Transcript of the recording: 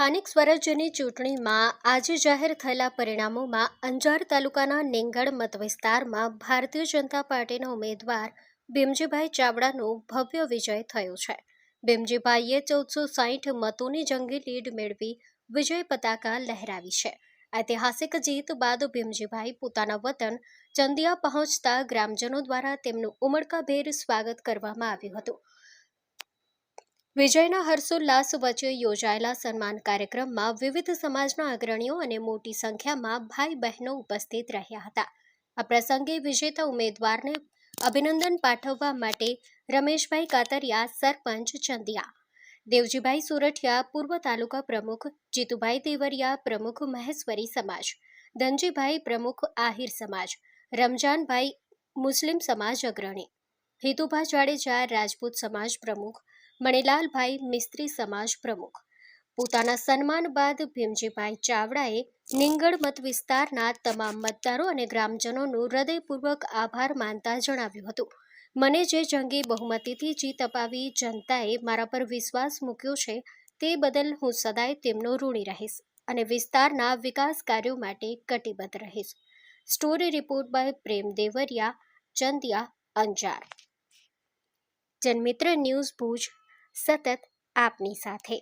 સ્થાનિક સ્વરાજ્યની ચૂંટણીમાં આજે જાહેર થયેલા પરિણામોમાં અંજાર તાલુકાના નેંગળ મતવિસ્તારમાં ભારતીય જનતા પાર્ટીના ઉમેદવાર ભીમજીભાઈ ચાવડાનો ભવ્ય વિજય થયો છે. ભીમજીભાઈએ 1460 મતોની જંગી લીડ મેળવી વિજય પતાકા લહેરાવી છે. ઐતિહાસિક જીત બાદ ભીમજીભાઈ પોતાના વતન ચંદિયા પહોંચતા ગ્રામજનો દ્વારા તેમનું ઉમળકાભેર સ્વાગત કરવામાં આવ્યું હતું. વિજયના હર્ષોલ્લાસ વચ્ચે યોજાયેલા સન્માન કાર્યક્રમમાં વિવિધ સમાજના અગ્રણીઓ અને મોટી સંખ્યામાં ભાઈ બહેનો ઉપસ્થિત રહ્યા હતા. આ પ્રસંગે વિજેતા ઉમેદવારને અભિનંદન પાઠવવા માટે રમેશભાઈ કાતરિયા, સરપંચ ચંદિયા, દેવજીભાઈ સોરઠિયા, પૂર્વ તાલુકા પ્રમુખ, જીતુભાઈ દેવરિયા, પ્રમુખ મહેશ્વરી સમાજ, ધનજીભાઈ, પ્રમુખ આહિર સમાજ, રમજાનભાઈ, મુસ્લિમ સમાજ અગ્રણી, હિતુભા જાડેજા, રાજપૂત સમાજ પ્રમુખ, મણિલાલભાઈ, મિસ્ત્રી સમાજ પ્રમુખ. પોતાના સન્માન બાદ ભીમજીભાઈ ચાવડાએ નેંગળ મત વિસ્તારના તમામ મતદારો અને ગ્રામજનોનો હૃદયપૂર્વક આભાર માનતા જણાવ્યું હતું, મને જે જંગી બહુમતીથી જીત અપાવી જનતાએ મારા પર વિશ્વાસ મૂક્યો છે તે બદલ હું સદાય તેમનો ઋણી રહીશ અને વિસ્તારના વિકાસ કાર્યો માટે કટિબદ્ધ રહીશ. Story report by Prem Devariya, Chandiya, Anjar. Janmitra news Bhuj સતત આપની સાથે.